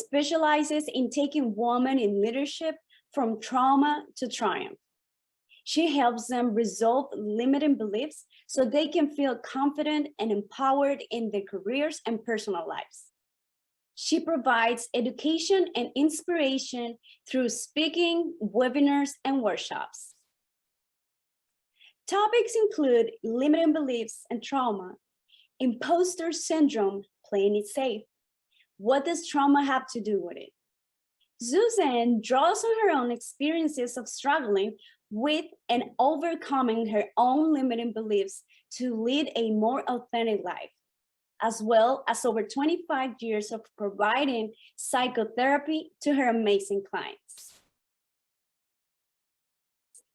specializes in taking women in leadership from trauma to triumph. She helps them resolve limiting beliefs so they can feel confident and empowered in their careers and personal lives. She provides education and inspiration through speaking, webinars, and workshops. Topics include limiting beliefs and trauma, impostor syndrome, playing it safe. What does trauma have to do with it? Suzanne draws on her own experiences of struggling with and overcoming her own limiting beliefs to lead a more authentic life, as well as over 25 years of providing psychotherapy to her amazing clients.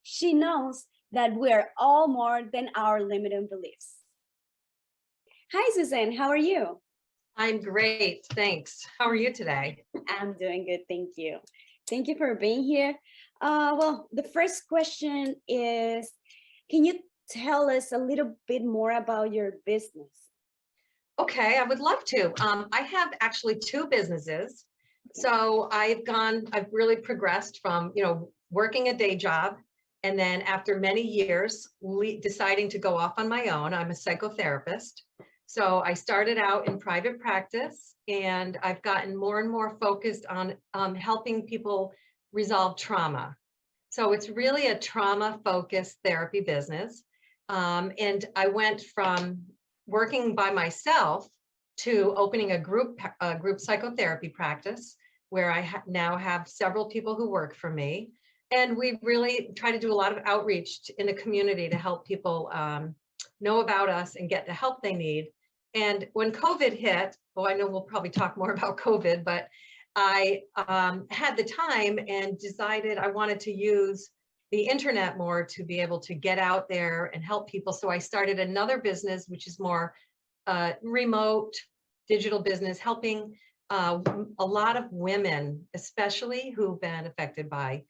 She knows that we are all more than our limiting beliefs. Hi, Suzanne, how are you? I'm great, thanks. How are you today? I'm doing good, thank you. Thank you for being here. Well, the first question is, can you tell us a little bit more about your business? Okay, I would love to. I have actually two businesses. So I've really progressed from, working a day job. And then after many years, deciding to go off on my own. I'm a psychotherapist. So I started out in private practice, and I've gotten more and more focused on helping people resolve trauma. So it's really a trauma-focused therapy business. And I went from working by myself to opening a group psychotherapy practice where I now have several people who work for me. And we really try to do a lot of outreach in the community to help people know about us and get the help they need. And when COVID hit, well, I know we'll probably talk more about COVID, but I had the time and decided I wanted to use the internet more to be able to get out there and help people. So I started another business, which is more remote digital business, helping a lot of women, especially who've been affected by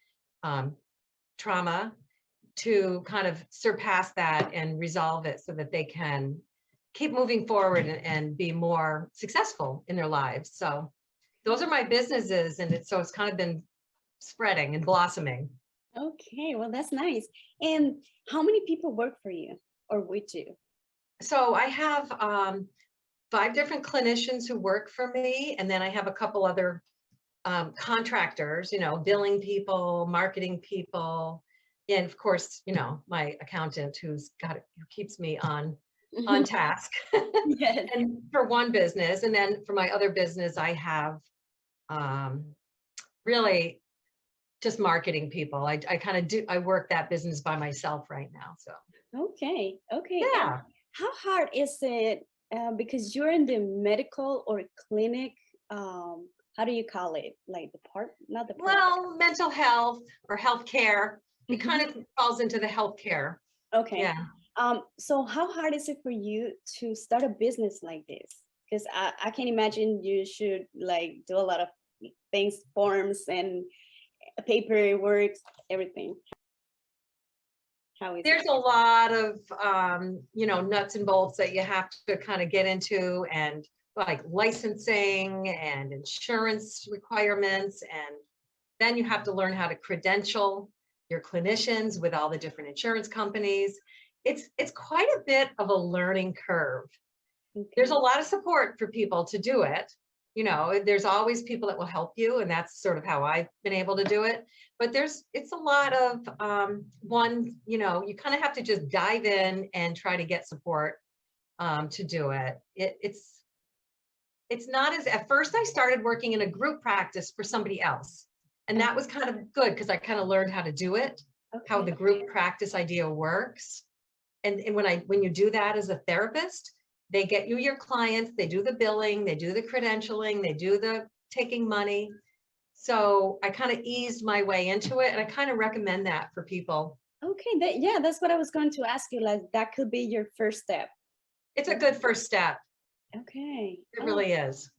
trauma, to kind of surpass that and resolve it so that they can keep moving forward and be more successful in their lives. So those are my businesses, and it's kind of been spreading and blossoming. Okay, well, that's nice. And how many people work for you or with you? So I have 5 different clinicians who work for me, and then I have a couple other contractors, billing people, marketing people, and of course, my accountant who keeps me on task. Yes. And for one business, and then for my other business, I have really just marketing people. I work that business by myself right now. So okay. Yeah. And how hard is it because you're in the medical or clinic, how do you call it, like not the part? Well, mental health or healthcare, it kind of falls into the healthcare. Okay. Yeah. So how hard is it for you to start a business like this? Because I can imagine you should do a lot of things, forms and paperwork, everything. How is There's a lot of nuts and bolts that you have to kind of get into, and like licensing and insurance requirements, and then you have to learn how to credential your clinicians with all the different insurance companies. It's quite a bit of a learning curve. Okay. There's a lot of support for people to do it. There's always people that will help you, and that's sort of how I've been able to do it. But it's a lot of you kind of have to just dive in and try to get support to do it. It's not as, at first I started working in a group practice for somebody else, and that was kind of good because I kind of learned how to do it, how the group practice idea works. And when you do that as a therapist, they get you your clients, they do the billing, they do the credentialing, they do the taking money. So I kind of eased my way into it, and I kind of recommend that for people. Okay, that's what I was going to ask you, that could be your first step. It's a good first step. Okay. It really is.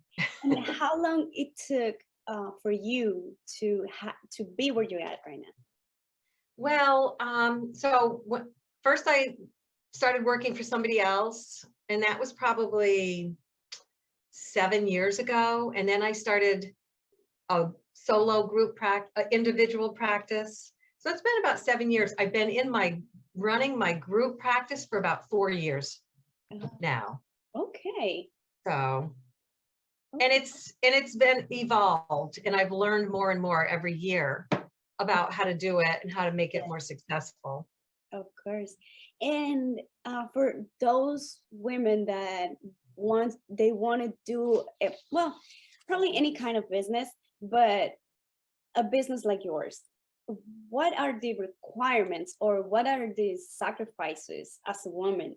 And how long it took for you to be where you're at right now? Well, first I started working for somebody else, and that was probably 7 years ago. And then I started a solo group practice, individual practice. So it's been about 7 years. I've been running my group practice for about 4 years now. Okay. So, and it's been evolved, and I've learned more and more every year about how to do it and how to make it more successful. Of course. And for those women that want to do well, probably any kind of business, but a business like yours, what are the requirements or what are the sacrifices as a woman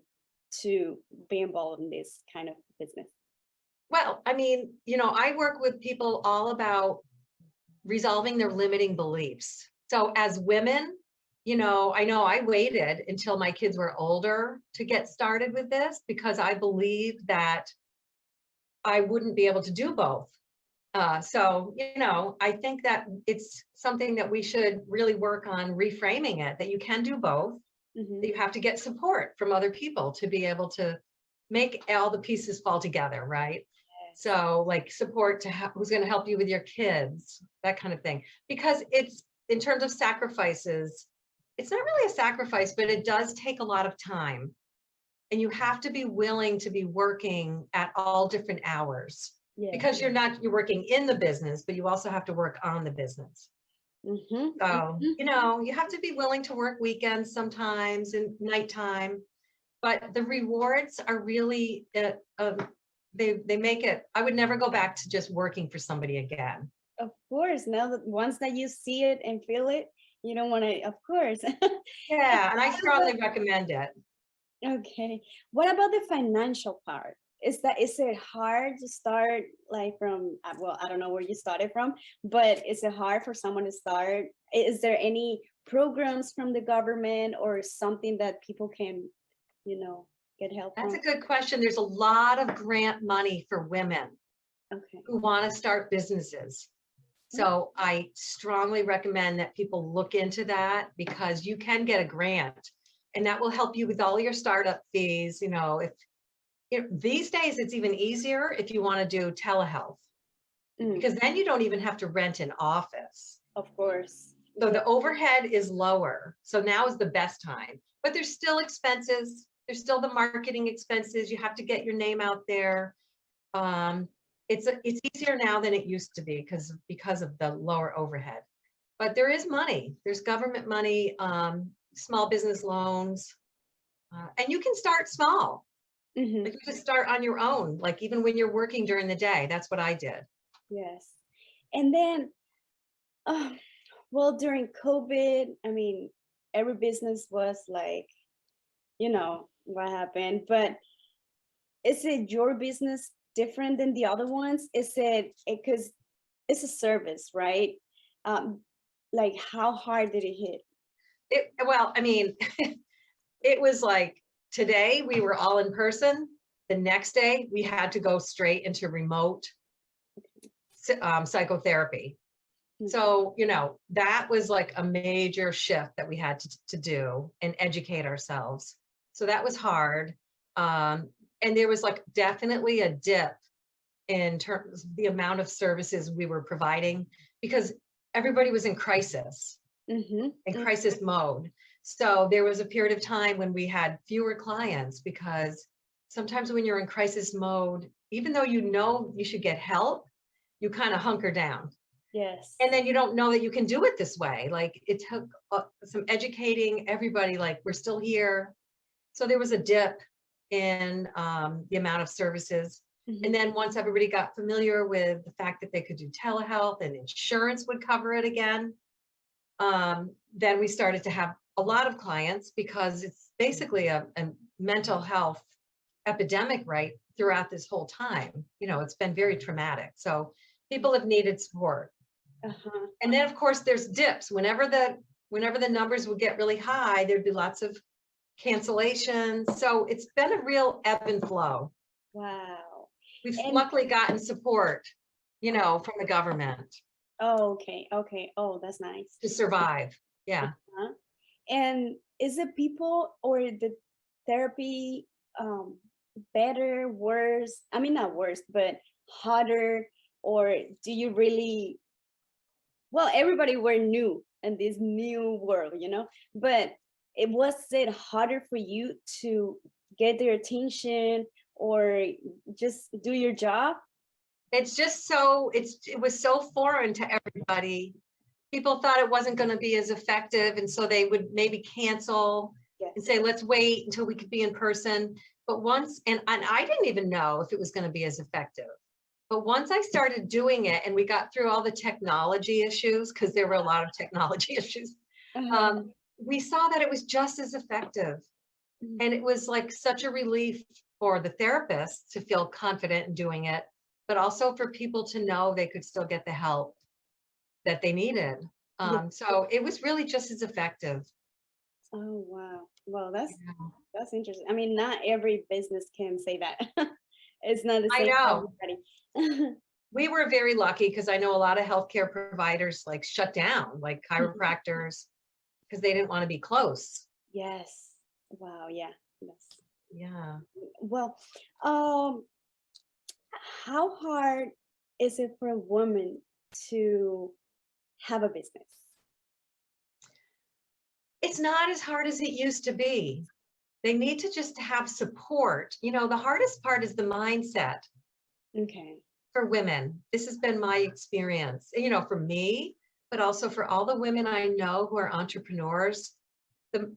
to be involved in this kind of business? Well, I mean, I work with people all about resolving their limiting beliefs. So as women, I know I waited until my kids were older to get started with this because I believed that I wouldn't be able to do both. So, I think that it's something that we should really work on reframing it, that you can do both. Mhm. That you have to get support from other people to be able to make all the pieces fall together, right? So like support to who's going to help you with your kids, that kind of thing. Because it's in terms of sacrifices, it's not really a sacrifice, but it does take a lot of time. And you have to be willing to be working at all different hours Yeah. because you're working in the business, but you also have to work on the business. Mhm. So, you have to be willing to work weekends sometimes and nighttime, but the rewards are really, they make it, I would never go back to just working for somebody again. Of course. Now that once that you see it and feel it, you don't want to, of course. Yeah, and I strongly recommend it. Okay. What about the financial part? Is it hard to start like from, well, I don't know where you started from, but is it hard for someone to start? Is there any programs from the government or something that people can, get help That's from? a good question. There's a lot of grant money for women Okay. who want to start businesses. So I strongly recommend that people look into that because you can get a grant and that will help you with all your startup fees. If these days it's even easier if you want to do telehealth because then you don't even have to rent an office. Of course. So the overhead is lower. So now is the best time, but there's still expenses. There's still the marketing expenses. You have to get your name out there. It's easier now than it used to be because of the lower overhead. But there is money. There's government money, small business loans, and you can start small. Like you can start on your own, like even when you're working during the day. That's what I did. Yes. And then, well, during COVID, I mean, every business was like, what happened, but is it your business different than the other ones? Is it because it's a service, right? Like how hard did it hit? Well, I mean, it was like today we were all in person. The next day we had to go straight into remote psychotherapy. So, that was like a major shift that we had to do and educate ourselves. So that was hard. And there was like definitely a dip in terms of the amount of services we were providing because everybody was in crisis, in crisis mode. So there was a period of time when we had fewer clients because sometimes when you're in crisis mode, even though you should get help, you kind of hunker down. Yes. And then you don't know that you can do it this way. Like it took some educating everybody, like we're still here. So there was a dip in the amount of services. And then once everybody got familiar with the fact that they could do telehealth and insurance would cover it again, then we started to have a lot of clients because it's basically a mental health epidemic right throughout this whole time. It's been very traumatic. So people have needed support. And then of course there's dips. Whenever the numbers would get really high, there'd be lots of cancellations. So it's been a real ebb and flow. Wow. We've luckily gotten support, from the government. Oh, okay. Oh, that's nice. To survive. Yeah. And is it people or the therapy better, worse? I mean, not worse, but harder, or do you really well, everybody were new in this new world, but was it harder for you to get their attention or just do your job? It's just so, it was so foreign to everybody. People thought it wasn't going to be as effective. And so they would maybe cancel Yes. and say, let's wait until we could be in person. But once, and I didn't even know if it was going to be as effective. But once I started doing it and we got through all the technology issues, because there were a lot of technology issues, we saw that it was just as effective. And it was like such a relief for the therapist to feel confident in doing it, but also for people to know they could still get the help that they needed. So it was really just as effective. Oh, wow. Well, that's interesting. I mean, not every business can say that. It's not the I same for know. everybody. We were very lucky because I know a lot of healthcare providers like shut down, like chiropractors, because they didn't want to be close. Yes. Wow. Yeah. Yes. Yeah. Well, how hard is it for a woman to have a business? It's not as hard as it used to be. They need to just have support. The hardest part is the mindset. Okay. For women. This has been my experience, for me, but also for all the women I know who are entrepreneurs.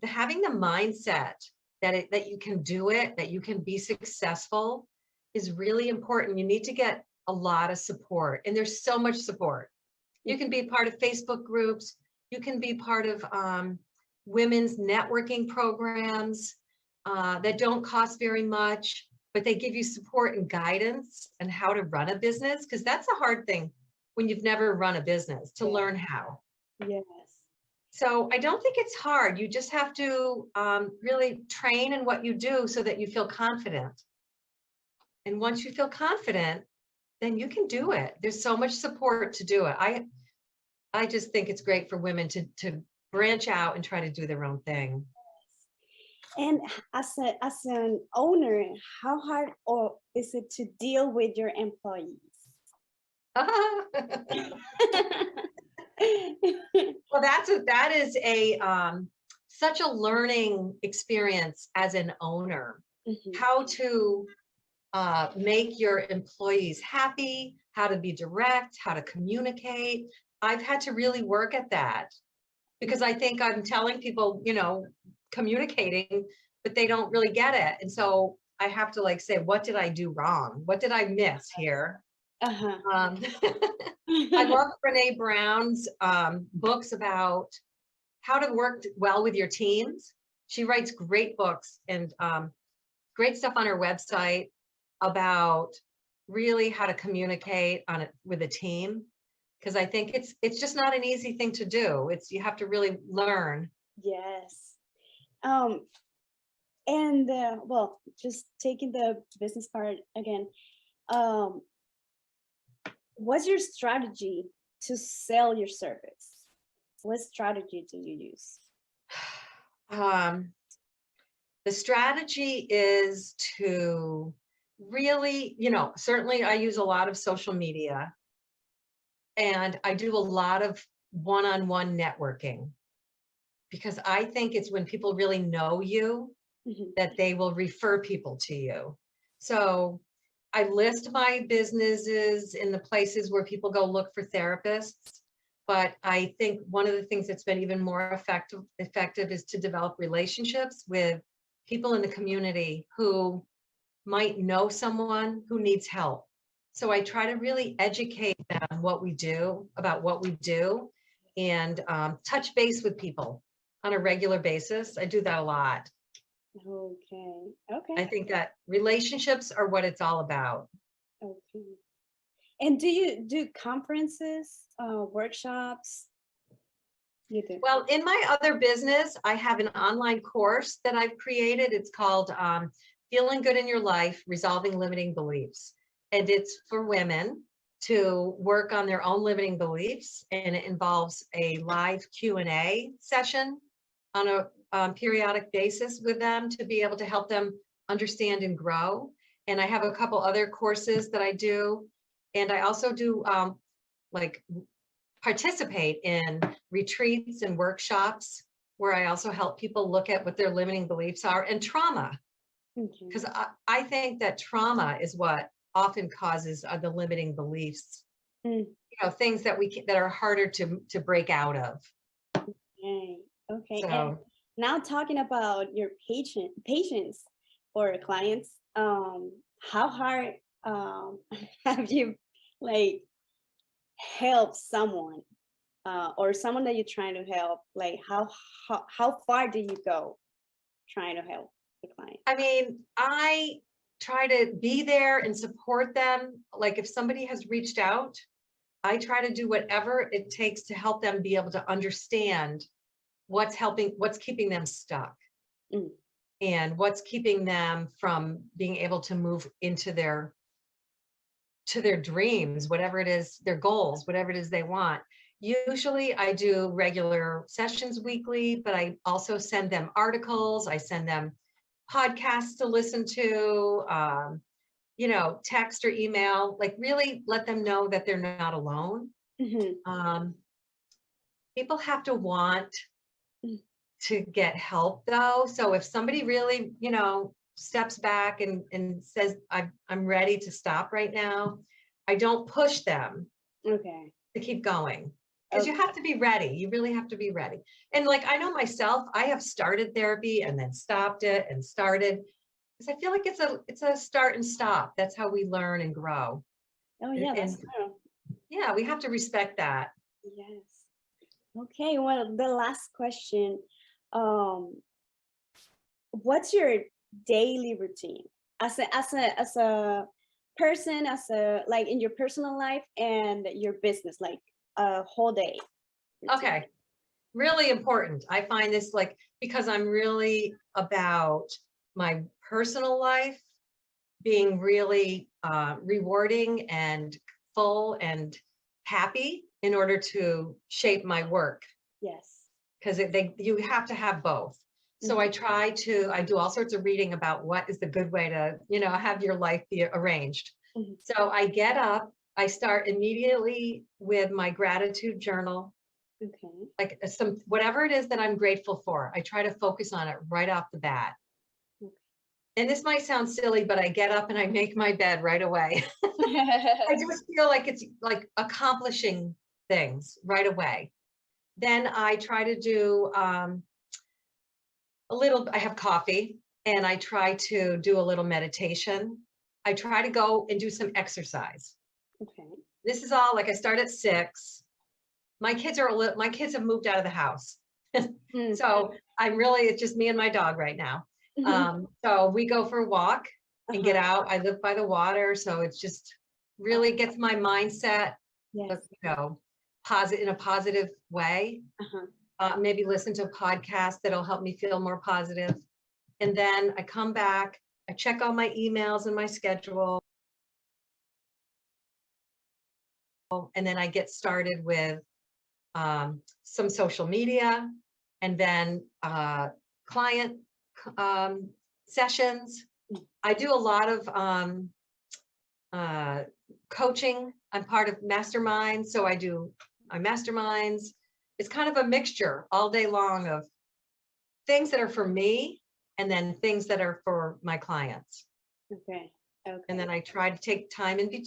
Having the mindset that you can do it, that you can be successful is really important. You need to get a lot of support, and there's so much support. You can be part of Facebook groups. You can be part of women's networking programs that don't cost very much, but they give you support and guidance on how to run a business, because that's a hard thing when you've never run a business, to learn how. Yes. So I don't think it's hard. You just have to really train in what you do so that you feel confident. And once you feel confident, then you can do it. There's so much support to do it. I just think it's great for women to branch out and try to do their own thing. And as an owner, how hard or is it to deal with your employees? Well, that is such a learning experience as an owner. How to make your employees happy, how to be direct, how to communicate. I've had to really work at that because I think I'm telling people, communicating, but they don't really get it. And so I have to say, what did I do wrong? What did I miss here? I love Brene Brown's books about how to work well with your teams. She writes great books and great stuff on her website about really how to communicate on it with a team. Because I think it's just not an easy thing to do. You have to really learn. Yes. And well, just taking the business part again, what's your strategy to sell your service? What strategy do you use? The strategy is to really, certainly I use a lot of social media, and I do a lot of one-on-one networking, because I think it's when people really know you that they will refer people to you. So I list my businesses in the places where people go look for therapists. But I think one of the things that's been even more effective is to develop relationships with people in the community who might know someone who needs help. So I try to really educate them about what we do, and touch base with people on a regular basis. I do that a lot. Okay. I think that relationships are what it's all about. Okay. And do you do conferences, workshops? You do. Well, in my other business, I have an online course that I've created. It's called Feeling Good in Your Life, Resolving Limiting Beliefs. And it's for women to work on their own limiting beliefs. And it involves a live Q&A session on a periodic basis with them to be able to help them understand and grow. And I have a couple other courses that I do. And I also do participate in retreats and workshops where I also help people look at what their limiting beliefs are and trauma. Because I think that trauma is what often causes the limiting beliefs, you know, things that that are harder to break out of. Okay. Okay. So, And now talking about your patients or clients, how hard have you like helped someone or someone that you're trying to help? Like how far do you go trying to help the client? I mean, I try to be there and support them. Like if somebody has reached out, I try to do whatever it takes to help them be able to understand what's keeping them stuck. And what's keeping them from being able to move into their dreams, whatever it is, their goals, whatever it is they want. Usually I do regular sessions weekly, but I also send them articles. I send them podcasts to listen to, you know, text or email, like really let them know that they're not alone. People have to want to get help though. So if somebody really, you know, steps back and says, I'm ready to stop right now, I don't push them to keep going. Because you have to be ready. You really have to be ready. And like, I know myself, I have started therapy and then stopped it and started, because I feel like it's a start and stop. That's how we learn and grow. Oh yeah, that's true. Yeah, we have to respect that. Yes. Okay, well, the last question. What's your daily routine as a person, like in your personal life and your business, like a whole day routine? Okay, really important. I find this like, because I'm really about my personal life being really rewarding and full and happy in order to shape my work. Yes. Because you have to have both. So I do all sorts of reading about what is the good way to, you know, have your life be arranged. So I get up, I start immediately with my gratitude journal. Like whatever it is that I'm grateful for, I try to focus on it right off the bat. And this might sound silly, but I get up and I make my bed right away. I just feel like it's like accomplishing things right away. Then I try to do I have coffee and I try to do a little meditation. I try to go and do some exercise. This is all like I start at 6. My kids have moved out of the house. So it's just me and my dog right now. So we go for a walk and get out. I live by the water. So it's just really gets my mindset, you know, in a positive way. Maybe listen to a podcast that'll help me feel more positive. And then I come back, I check all my emails and my schedule. And then I get started with some social media and then client sessions. I do a lot of coaching. I'm part of masterminds. So I do my masterminds. It's kind of a mixture all day long of things that are for me and then things that are for my clients. And then I try to take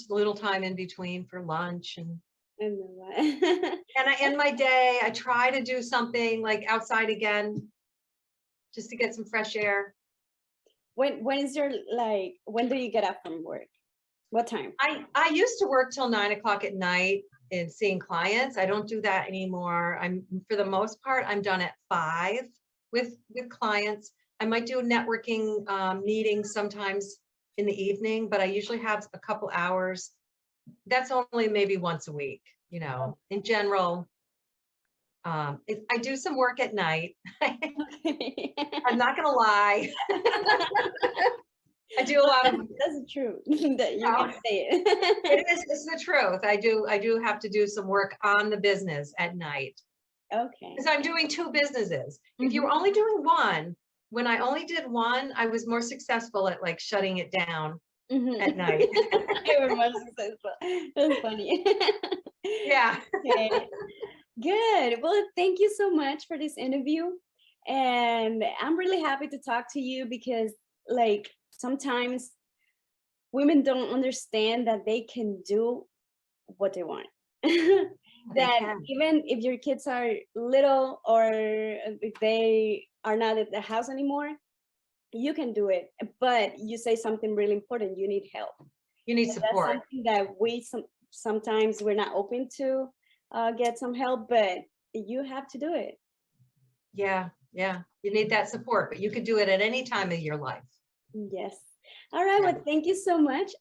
little time in between for lunch and I end my day. I try to do something like outside again, just to get some fresh air. When do you get up from work? What time? I used to work till 9 o'clock at night and seeing clients. I don't do that anymore. For the most part, I'm done at 5 with clients. I might do a networking meeting sometimes in the evening, but I usually have a couple hours. That's only maybe once a week, you know. In general, I do some work at night. I'm not gonna lie. I do a lot of. That's the truth. That you can say it. It's the truth. I do have to do some work on the business at night. Because I'm doing 2 businesses. If you were only doing one, when I only did one, I was more successful at like shutting it down at night. You were more successful. That's funny. Yeah. Okay. Good. Well, thank you so much for this interview. And I'm really happy to talk to you because, like, sometimes women don't understand that they can do what they want. They That can. even if your kids are little or if they are not at the house anymore, you can do it. But you say something really important: you need help. You need And that's support. something that we sometimes we're not open to get some help, but you have to do it. Yeah. Yeah. You need that support, but you can do it at any time of your life. Yes. All right. Yeah. Well, thank you so much.